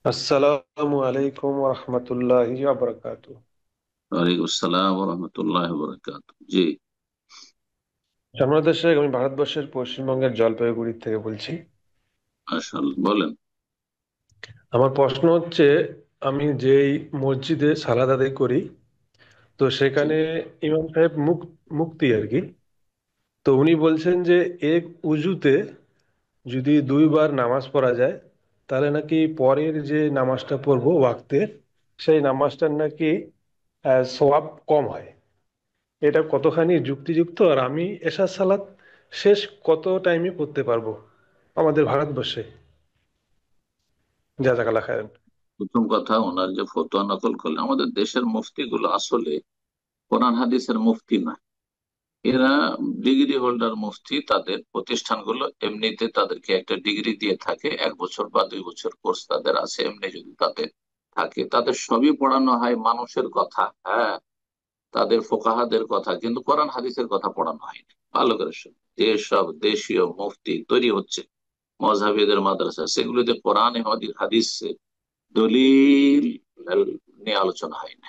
আসসালামু আলাইকুম রহমতুল্লাহি বারাকাতু। ওয়ালাইকুম আসসালাম রহমতুল্লাহ বরকাত। জি। বাংলাদেশে আমি ভারতবর্ষের পশ্চিমবঙ্গের জলপাইগুড়ি থেকে বলছি। আসল বলেন। আমার প্রশ্ন হচ্ছে, আমি যেই মসজিদে সালাত আদায় করি, তো জি। সেখানে ইমাম সাহেব মুক্তি আর কি। তো উনি বলছেন যে এক উজুতে যদি দুইবার নামাজ পড়া যায়, তাহলে নাকি পরের যে নামাজটা পড়বো ওয়াক্তের, সেই নামাজটার নাকি সওয়াব কম হয়। এটা কতখানি যুক্তিযুক্ত? আর আমি এশার সালাত শেষ কত টাইমে করতে পারবো আমাদের ভারতবর্ষে? জাজাকাল্লাহ খায়ের। প্রথম কথা, ওনার যে ফতোয়া নকল করলেন, আমাদের দেশের মুফতি গুলো আসলে কোরআন হাদিসের মুফতি না। এরা ডিগ্রি হোল্ডার মুফতি। তাদের প্রতিষ্ঠানগুলো এমনিতে তাদেরকে একটা ডিগ্রি দিয়ে থাকে, 1 বছর বা 2 বছর কোর্স তাদের আছে। এমনি যদি তাদের থাকে, তাদের সবই পড়ানো হয় মানুষের কথা, হ্যাঁ, তাদের ফোকাহাদের কথা, কিন্তু কোরআন হাদিসের কথা পড়ানো হয়নি। ভালো করে শুনুন, যেসব দেশীয় মুফতি তৈরি হচ্ছে মযহাবীদের মাদ্রাসা, সেগুলোতে কোরআন হাদিস দলিল নিয়ে আলোচনা হয় না।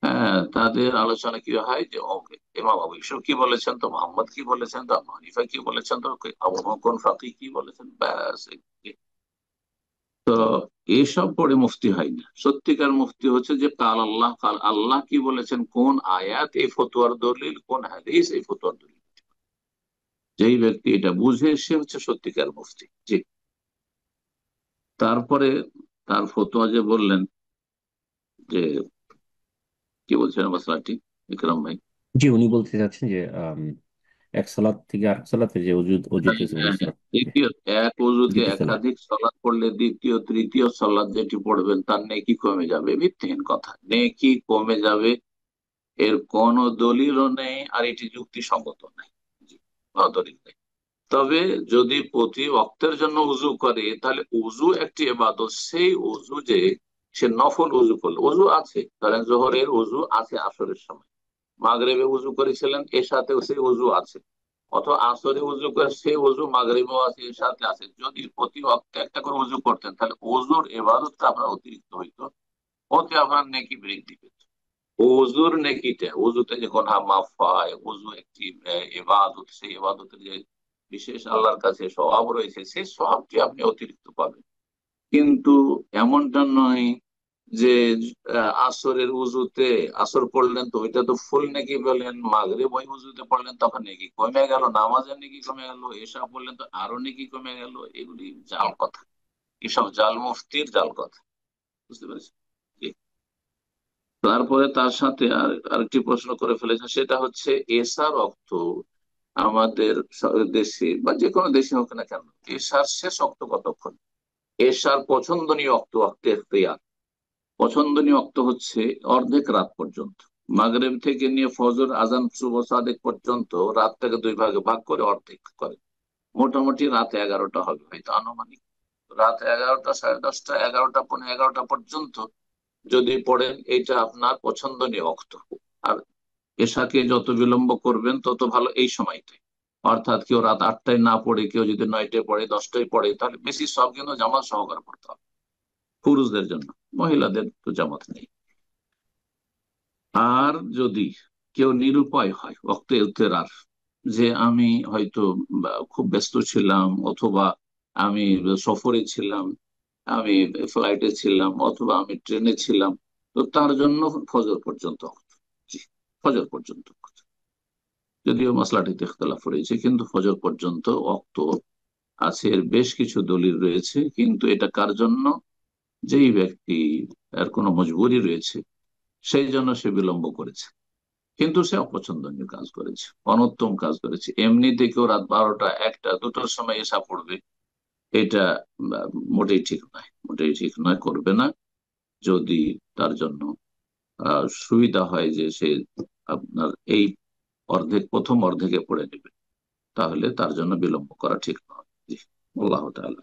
হ্যাঁ, তাদের আলোচনা কি হয় যে ইমাম আবু ইউসুফ কি বলেছেন, তো মোহাম্মদ কি বলেছেন, তো আবু হানিফা কি বলেছেন, তো আবু কোন ফাকি কি বলেছেন, ব্যাস। তো এইসব পড়ে মুফতি হয় না। সত্যিকার মুফতি হচ্ছে যে কাল আল্লাহ কি বলেছেন, কোন আয়াত এই ফতোয়ার দলিল, কোন হাদিস এই ফতোয়ার দলিল। যেই ব্যক্তি এটা বুঝে সে হচ্ছে সত্যিকার মুফতি। জি। তারপরে তার ফতোয়া যে বললেন, যে কি বলছেন মশলাটি, ইকরাম ভাই? জি, উনি বলতে চাচ্ছেন যে এক সালাত থেকে আরেক সালাতে যে অজুতে হ্যাঁ, উনি হ্যাঁ, হ্যাঁ। দ্বিতীয়, এক ওযুতে দ্বিতীয় সালাত। একাধিক সালাত পড়লে দ্বিতীয় তৃতীয় সালাত যেটি পড়বেন তার নেকি কমে যাবে। ভিত্তিহীন কথা, নেকি কমে যাবে এর কোনো দলিলও নেই, আর এটি যুক্তিসঙ্গত নেই। জি, কোনো দলিল নেই। তবে যদি প্রতি ওয়াক্তের জন্য উজু করে, তাহলে উজু একটি ইবাদত। সেই উজু যে সে নফল উজু করলো, উজু আছে, ধরেন জোহরের উজু আছে আসরের সময়, মাগরিবে উজু করেছিলেন, এর সাথেও সেই উজু আছে, অথবা আসরে উজু করে সেই উজু মাগরিবেও আছে, এর সাথে আছে। যদি প্রতি ওয়াক্তে একটা করে উজু করতেন, তাহলে উজুর ইবাদতটা আপনার অতিরিক্ত হইতো, ওতে আপনার নেকি বৃদ্ধি পেত। ওজুর নেকিটা, ওজুতে যে গোনা মাফ হয়, ওজু একটি ইবাদত, সেই ইবাদতের যে বিশেষ আল্লাহর কাছে সওয়াব রয়েছে, সেই সওয়াবটি আপনি অতিরিক্ত পাবেন। কিন্তু এমনটা নয় যে আসরের উজুতে আসর পড়লেন তো ওইটা তো ফুল নেকি পেলেন, মাগরিব ওই উজুতে পড়লেন তখন নেকি কমে গেল, নামাজের নেকি কমে গেল, এসা পড়লেন তো আরো নেকি কমে গেল। এগুলি জাল কথা, এসব জাল মুফতির জাল কথা। বুঝতে পেরেছেন? জি। তারপরে তার সাথে আরেকটি প্রশ্ন করে ফেলেছেন, সেটা হচ্ছে এশার অক্ত আমাদের দেশে বা যে কোনো দেশে হোক না কেন, এশার শেষ অক্ত কতক্ষণ? এশার পছন্দনীয় অক্ত, অক্তে ইখতিয়ার, পছন্দনীয় অক্ত হচ্ছে অর্ধেক রাত পর্যন্ত। মাগরিব থেকে নিয়ে ফজর আজান শুভ সাদেক পর্যন্ত রাতটাকে দুই ভাগে ভাগ করে অর্ধেক করে, মোটামুটি রাত 11টা হবে হয়তো, আনুমানিক রাত 11টা, সাড়ে 10টা, 11টা, পৌনে 11টা পর্যন্ত যদি পড়েন, এটা আপনার পছন্দনীয় অক্ত। আর এশাকে যত বিলম্ব করবেন তত ভালো এই সময়টাই। অর্থাৎ কেউ রাত 8টায় না পড়ে, কেউ যদি 9টায় পড়ে, 10টায় পড়ে, তাহলে বেশি সব কিন্তু জামাত সহকারে পড়তে হবে পুরুষদের জন্য। মহিলাদের তো জামাত নেই। আর যদি কেউ নিরুপায় হয় ওয়াক্তে ইফতেরার, যে আমি হয়তো খুব ব্যস্ত ছিলাম, অথবা আমি সফরে ছিলাম, আমি ফ্লাইটে ছিলাম, অথবা আমি ট্রেনে ছিলাম, তো তার জন্য ফজর পর্যন্ত অক্ত। জি, ফজর পর্যন্ত অক্ত। যদিও মশলাটিতে ইখতলাফ রয়েছে, কিন্তু ফজর পর্যন্ত অক্ত আছে। এর বেশ কিছু দলিল রয়েছে, কিন্তু এটা কার জন্য? যেই ব্যক্তি আর কোনো মজবুরি রয়েছে, সেই জন্য সে বিলম্ব করেছে, কিন্তু সে অপছন্দনীয় কাজ করেছে, অনুত্তম কাজ করেছে। এমনিতে কেউ রাত 12টা, 1টা, 2টার সময় এসা পড়বে, এটা মোটেই ঠিক নয়, মোটেই ঠিক নয়, করবে না। যদি তার জন্য সুবিধা হয় যে সে আপনার এই প্রথম অর্ধেকে পড়ে নেবে, তাহলে তার জন্য বিলম্ব করা ঠিক নয়। জি, আল্লাহ তাআলা